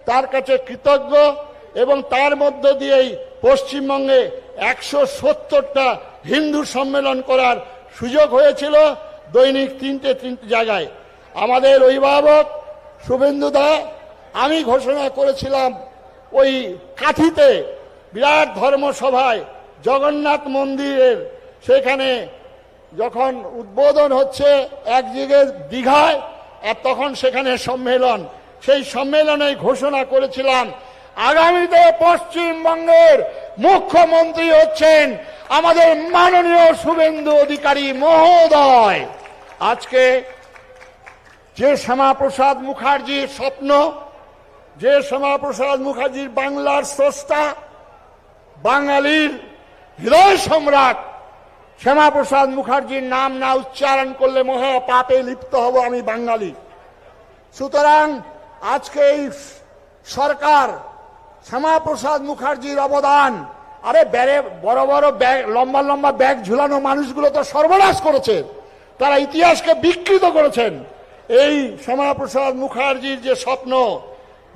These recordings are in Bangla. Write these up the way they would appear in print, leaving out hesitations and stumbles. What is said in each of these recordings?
তার কাছে কৃতজ্ঞ। এবং তার মধ্য দিয়েই পশ্চিমবঙ্গে 170টা হিন্দু সম্মেলন করার সুযোগ হয়েছিল, দৈনিক তিনটে জায়গায়। আমাদের অভিভাবক শুভেন্দু দা, আমি ঘোষণা করেছিলাম ওই কাঠিতে বিরাট ধর্মসভায় জগন্নাথ মন্দিরের, সেখানে যখন উদ্বোধন হচ্ছে একদিকে দীঘায়, আর তখন সেখানে সম্মেলন, সেই সম্মেলনে ঘোষণা করেছিলাম আগামীতে পশ্চিমবঙ্গের মুখ্যমন্ত্রী হচ্ছেন আমাদের মাননীয় শুভেন্দু অধিকারী মহোদয়। আজকে যে শ্যামাপ্রসাদ মুখার্জির স্বপ্ন, যে শ্যামাপ্রসাদ মুখার্জির বাংলার স্রষ্টা, বাঙালির হৃদয় সম্রাট শ্যামাপ্রসাদ মুখার্জির নাম না উচ্চারণ করলে মহা পাপে লিপ্ত হব আমি বাঙালি। সুতরাং আজকে এই সরকার শ্যামাপ্রসাদ মুখার্জির অবদান, আরে বড় বড় ব্যাগ, লম্বা লম্বা ব্যাগ ঝুলানো মানুষগুলো তো সর্বনাশ করেছে, তারা ইতিহাসকে বিকৃত করেছেন। এই শ্যামাপ্রসাদ মুখার্জির যে স্বপ্ন,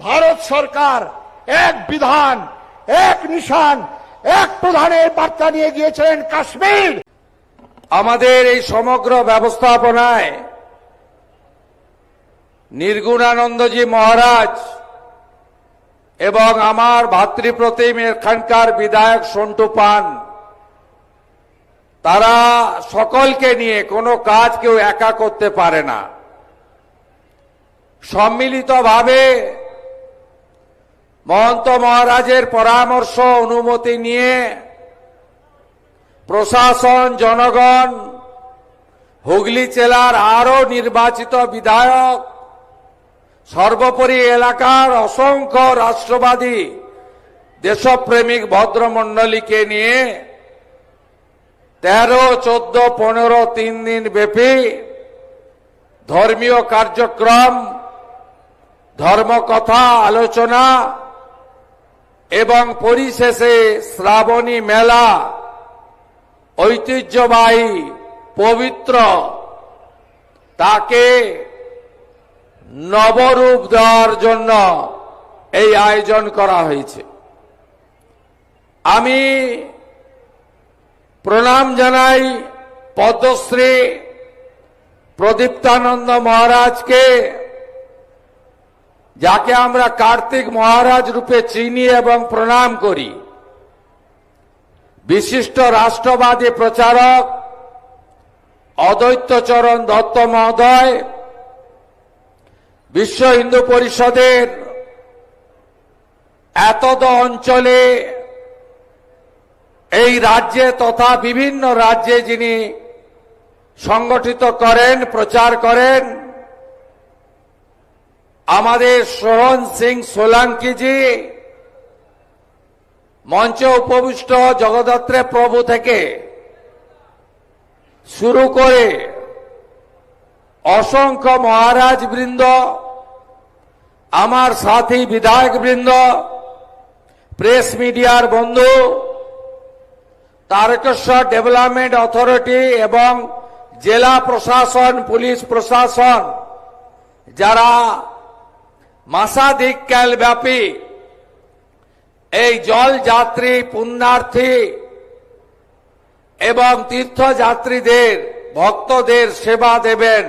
ভারত সরকার এক বিধান, এক নিশান, এক প্রধানের বার্তা নিয়ে গিয়েছিলেন কাশ্মীর। আমাদের এই সমগ্র ব্যবস্থাপনায় নির্গুণানন্দজি মহারাজ এবং আমার ভাতৃপ্রতিম এখানকার বিধায়ক সন্টু পান, তারা সকলকে নিয়ে কোনো কাজ কেউ একা করতে পারে না। সম্মিলিতভাবে মহন্ত মহারাজের পরামর্শ অনুমতি নিয়ে প্রশাসন, জনগণ, হুগলি জেলার আরো নির্বাচিত বিধায়ক, সর্বোপরি এলাকার অসংখ্য রাষ্ট্রবাদী দেশপ্রেমিক ভদ্রমণ্ডলীকে নিয়ে 13, 14, 15, 3 দিন ব্যাপী ধর্মীয় কার্যক্রম, ধর্মকথা, আলোচনা এবং পরিশেষে শ্রাবণী মেলা, ঐতিহ্যবাহী পবিত্র, তাকে নবরূপ দেওয়ার জন্য এই আয়োজন করা হয়েছে। আমি প্রণাম জানাই পদ্মশ্রী প্রদীপ্তানন্দ মহারাজকে, যাকে আমরা কার্তিক মহারাজ রূপে চিনি এবং প্রণাম করি। বিশিষ্ট রাষ্ট্রবাদী প্রচারক অদ্বৈতচরণ দত্ত মহোদয়, বিশ্ব হিন্দু পরিষদের এতদ অঞ্চলে, এই রাজ্যে তথা বিভিন্ন রাজ্যে যিনি সংগঠিত করেন, প্রচার করেন, আমাদের সোহন সিং সোলাঙ্কিজি, মঞ্চে উপবিষ্ট জগদ্ধাত্রী প্রভু থেকে শুরু করে অসংখ্য মহারাজ বৃন্দ, আমার সাথী বিধায়ক বৃন্দ, প্রেস মিডিয়ার বন্ধু, তারকেশ্বর ডেভেলপমেন্ট অথরিটি এবং জেলা প্রশাসন, পুলিশ প্রশাসন, যারা মাসাধিক কাল ব্যাপী এই জল যাত্রী, পুণ্যার্থী এবং তীর্থযাত্রীদের, ভক্তদের সেবা দেবেন।